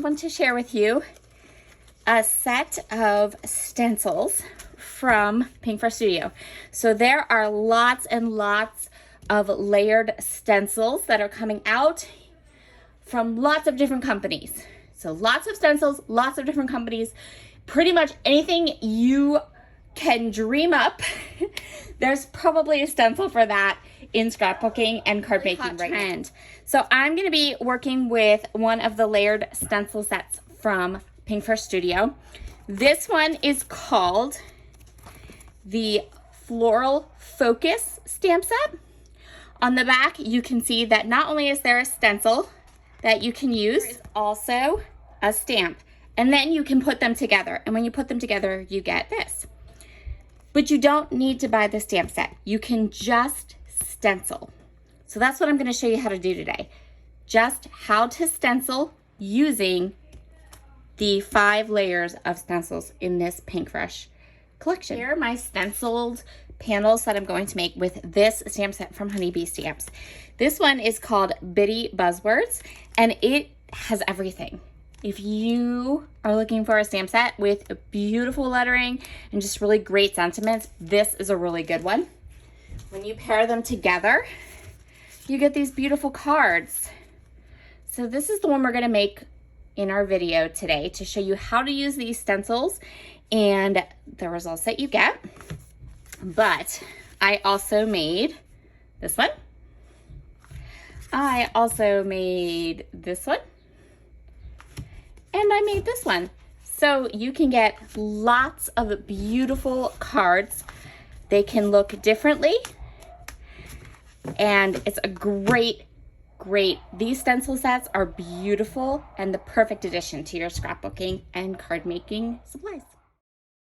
want to share with you a set of stencils from Pinkfresh Studio. So there are lots and lots of layered stencils that are coming out from lots of different companies. So lots of stencils, lots of different companies, pretty much anything you can dream up. There's probably a stencil for that in scrapbooking and card making right now. So I'm going to be working with one of the layered stencil sets from Pinkfresh Studio. This one is called the Floral Focus stamp set. On the back, you can see that not only is there a stencil that you can use, there is also a stamp. And then you can put them together. And when you put them together, you get this. But you don't need to buy the stamp set. You can just stencil. So that's what I'm going to show you how to do today. Just how to stencil using the 5 layers of stencils in this Pinkfresh collection. Here are my stenciled panels that I'm going to make with this stamp set from Honeybee Stamps. This one is called Bitty Buzzwords, and it has everything. If you are looking for a stamp set with beautiful lettering and just really great sentiments, this is a really good one. When you pair them together, you get these beautiful cards. So this is the one we're going to make in our video today to show you how to use these stencils and the results that you get. But I also made this one. I also made this one. And I made this one. So you can get lots of beautiful cards. They can look differently. And it's a great, these stencil sets are beautiful and the perfect addition to your scrapbooking and card making supplies.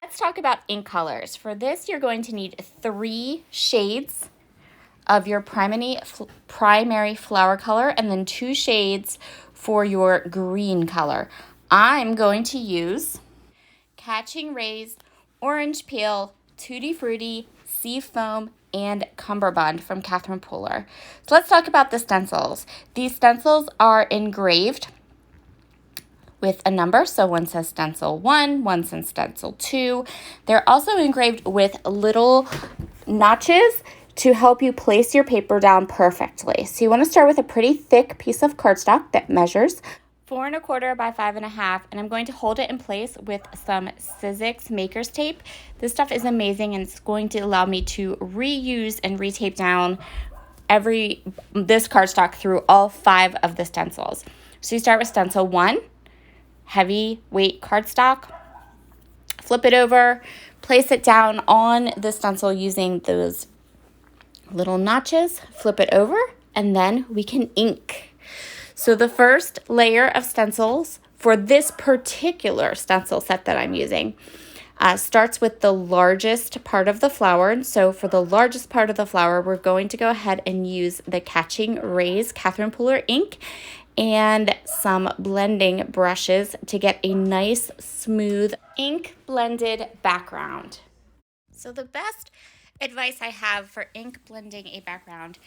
Let's talk about ink colors. For this, you're going to need 3 shades of your primary flower color and then 2 shades for your green color. I'm going to use Catching Rays, Orange Peel, Tutti Frutti, Sea Foam, and Cumberbund from Catherine Pooler. So let's talk about the stencils. These stencils are engraved with a number. So one says stencil 1, one says stencil 2. They're also engraved with little notches to help you place your paper down perfectly. So you want to start with a pretty thick piece of cardstock that measures 4 1/4 by 5 1/2, and I'm going to hold it in place with some Sizzix Maker's Tape. This stuff is amazing, and it's going to allow me to reuse and retape down this cardstock through all 5 of the stencils. So you start with stencil 1, heavy weight cardstock, flip it over, place it down on the stencil using those little notches, flip it over, and then we can ink. So the first layer of stencils for this particular stencil set that I'm using starts with the largest part of the flower. And so for the largest part of the flower, we're going to go ahead and use the Catching Rays Catherine Pooler ink and some blending brushes to get a nice, smooth ink blended background. So the best advice I have for ink blending a background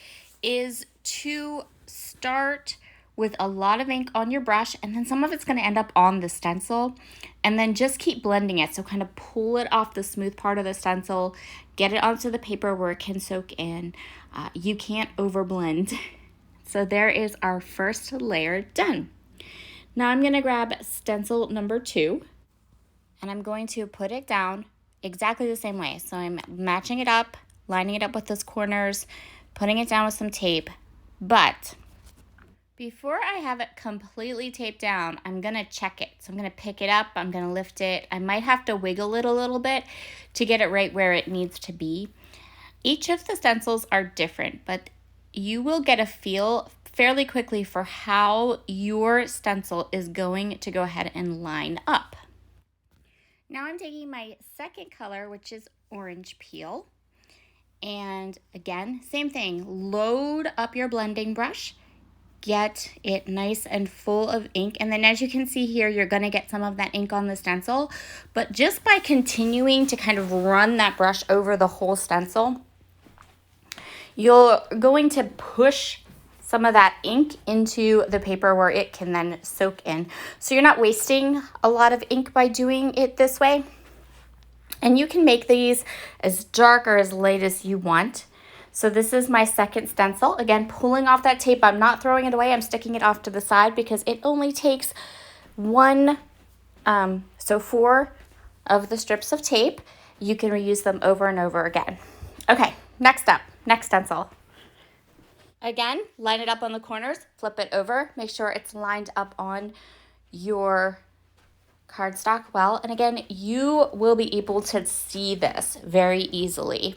is to start with a lot of ink on your brush, and then some of it's going to end up on the stencil, and then just keep blending it. So kind of pull it off the smooth part of the stencil, get it onto the paper where it can soak in. You can't overblend. So there is our first layer done. Now I'm going to grab stencil number 2, and I'm going to put it down exactly the same way. So I'm matching it up, lining it up with those corners, putting it down with some tape. But before I have it completely taped down, I'm going to check it. So I'm going to pick it up, I'm going to lift it. I might have to wiggle it a little bit to get it right where it needs to be. Each of the stencils are different, but you will get a feel fairly quickly for how your stencil is going to go ahead and line up. Now I'm taking my second color, which is Orange Peel. And again, same thing, load up your blending brush. Get it nice and full of ink, and then as you can see here, you're going to get some of that ink on the stencil, but just by continuing to kind of run that brush over the whole stencil, you're going to push some of that ink into the paper where it can then soak in. So you're not wasting a lot of ink by doing it this way. And you can make these as dark or as light as you want. So this is my second stencil. Again, pulling off that tape. I'm not throwing it away. I'm sticking it off to the side because it only takes four of the strips of tape. You can reuse them over and over again. Okay, next stencil. Again, line it up on the corners, flip it over, make sure it's lined up on your cardstock well. And again, you will be able to see this very easily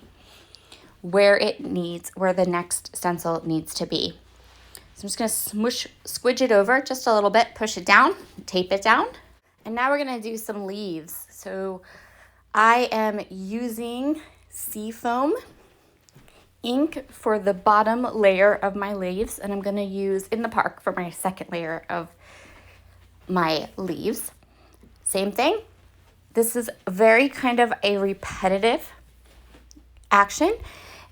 where the next stencil needs to be. So I'm just gonna squidge it over just a little bit, push it down, tape it down. And now we're gonna do some leaves. So I am using Seafoam ink for the bottom layer of my leaves, and I'm gonna use In the Park for my second layer of my leaves. Same thing. This is very kind of a repetitive action.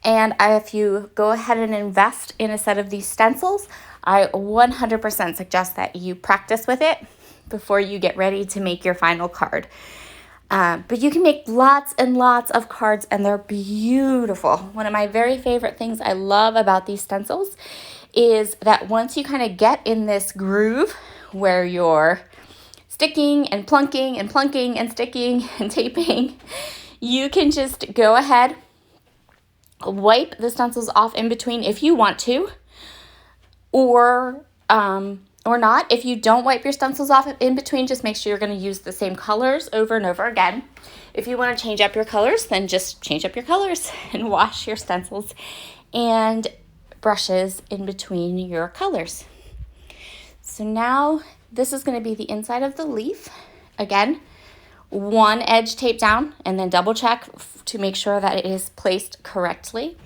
And if you go ahead and invest in a set of these stencils, I 100% suggest that you practice with it before you get ready to make your final card. But you can make lots and lots of cards, and they're beautiful. One of my very favorite things I love about these stencils is that once you kind of get in this groove where you're sticking and plunking and plunking and sticking and taping, you can just go ahead, wipe the stencils off in between if you want to, or not. If you don't wipe your stencils off in between, just make sure you're going to use the same colors over and over again. If you want to change up your colors, then just change up your colors and wash your stencils and brushes in between your colors. So now this is going to be the inside of the leaf. Again, one edge tape down and then double check to make sure that it is placed correctly.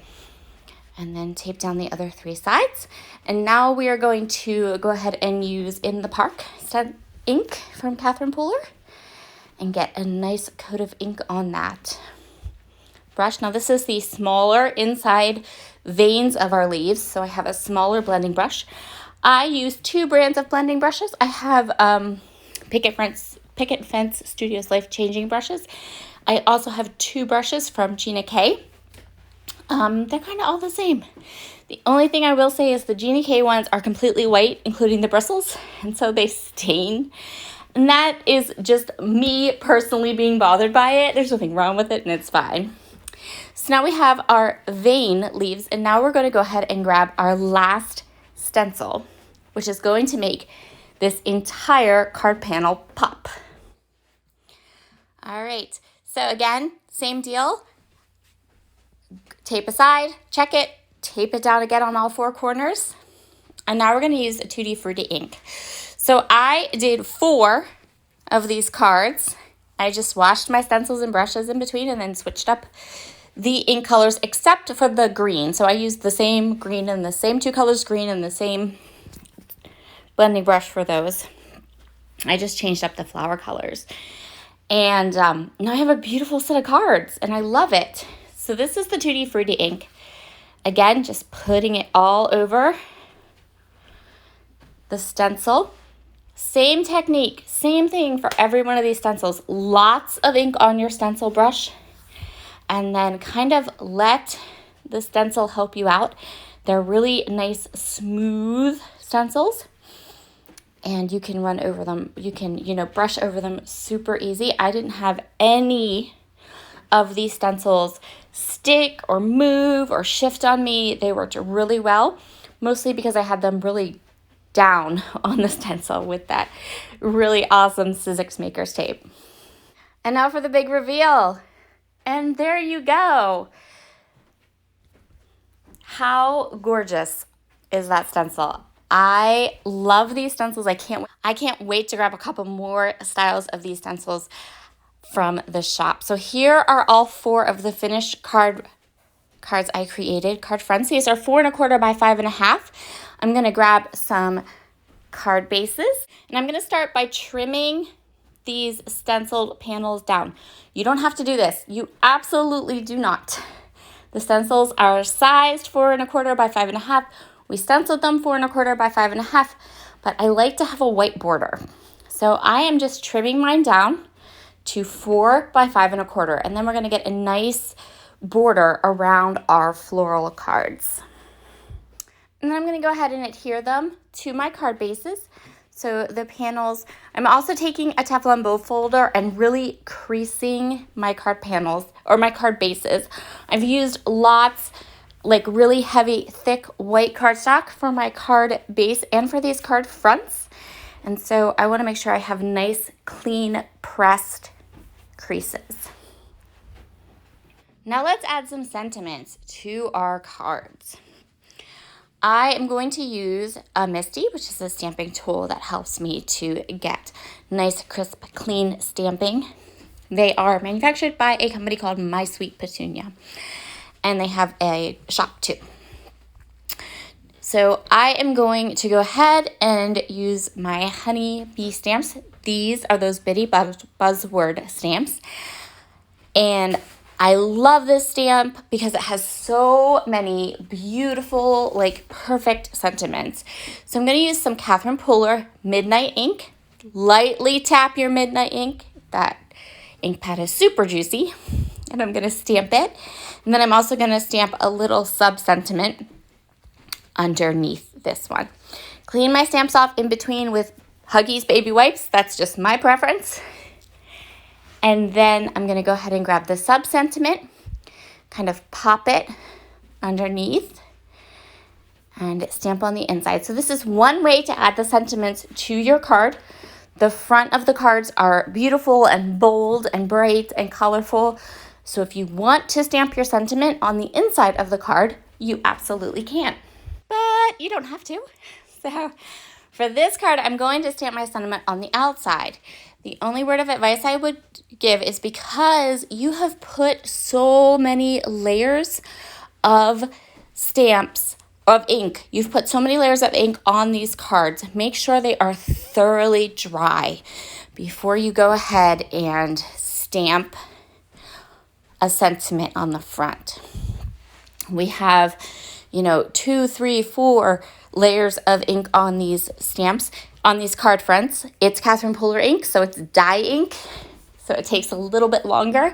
And then tape down the other three sides. And now we are going to go ahead and use In the Park ink from Catherine Pooler and get a nice coat of ink on that brush. Now this is the smaller inside veins of our leaves, so I have a smaller blending brush. I use two brands of blending brushes. I have Picket Fence Studios Life Changing brushes. I also have two brushes from Gina K. They're kind of all the same. The only thing I will say is the Gina K ones are completely white, including the bristles, and so they stain. And that is just me personally being bothered by it. There's nothing wrong with it, and it's fine. So now we have our vein leaves, and now we're going to go ahead and grab our last stencil, which is going to make this entire card panel pop. All right, so again, same deal. Tape aside, check it, tape it down again on all four corners. And now we're going to use a Tutti Frutti ink. So I did 4 of these cards. I just washed my stencils and brushes in between and then switched up the ink colors except for the green. So I used the same green and the same 2 colors green and the same blending brush for those. I just changed up the flower colors. And now I have a beautiful set of cards and I love it. So this is the Tutti Frutti ink. Again, just putting it all over the stencil. Same technique, same thing for every one of these stencils. Lots of ink on your stencil brush. And then kind of let the stencil help you out. They're really nice, smooth stencils. And you can run over them. You can, brush over them super easy. I didn't have any of these stencils stick or move or shift on me. They worked really well, mostly because I had them really down on the stencil with that really awesome Sizzix Makers tape. And now for the big reveal. And there you go. How gorgeous is that stencil? I love these stencils. I can't wait to grab a couple more styles of these stencils from the shop. So here are all 4 of the finished cards I created, card fronts. These are 4 1/4 by 5 1/2. I'm going to grab some card bases, and I'm going to start by trimming these stenciled panels down. You don't have to do this. You absolutely do not. The stencils are sized 4 1/4 by 5 1/2, We stenciled them 4 1/4 by 5 1/2, but I like to have a white border. So I am just trimming mine down to 4 by 5 1/4, and then we're going to get a nice border around our floral cards. And then I'm going to go ahead and adhere them to my card bases. So the panels, I'm also taking a Teflon bow folder and really creasing my card panels or my card bases. I've used lots, like really heavy, thick white cardstock for my card base and for these card fronts. And so I want to make sure I have nice, clean, pressed creases. Now let's add some sentiments to our cards. I am going to use a Misty, which is a stamping tool that helps me to get nice, crisp, clean stamping. They are manufactured by a company called My Sweet Petunia, and they have a shop too. So I am going to go ahead and use my Honey Bee stamps. These are those Bitty Buzzword stamps. And I love this stamp because it has so many beautiful, like perfect sentiments. So I'm going to use some Catherine Pooler Midnight ink. Lightly tap your Midnight ink. That ink pad is super juicy. And I'm going to stamp it. And then I'm also going to stamp a little sub-sentiment underneath this one. Clean my stamps off in between with Huggies baby wipes. That's just my preference. And then I'm going to go ahead and grab the sub-sentiment, kind of pop it underneath, and stamp on the inside. So this is one way to add the sentiments to your card. The front of the cards are beautiful and bold and bright and colorful. So if you want to stamp your sentiment on the inside of the card, you absolutely can. But you don't have to. So for this card, I'm going to stamp my sentiment on the outside. The only word of advice I would give is because you have put so many layers of stamps, of ink, you've put so many layers of ink on these cards, make sure they are thoroughly dry before you go ahead and stamp a sentiment on the front. We have, 2, 3, 4 layers of ink on these stamps. On these card fronts, it's Catherine Pooler ink, so it's dye ink. So it takes a little bit longer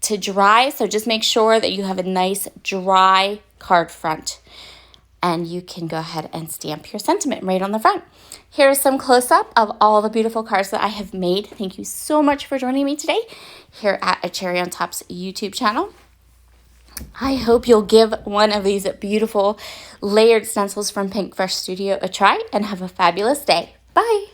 to dry. So just make sure that you have a nice dry card front. And you can go ahead and stamp your sentiment right on the front. Here's some close-up of all the beautiful cards that I have made. Thank you so much for joining me today here at A Cherry on Top's YouTube channel. I hope you'll give one of these beautiful layered stencils from Pinkfresh Studio a try and have a fabulous day. Bye!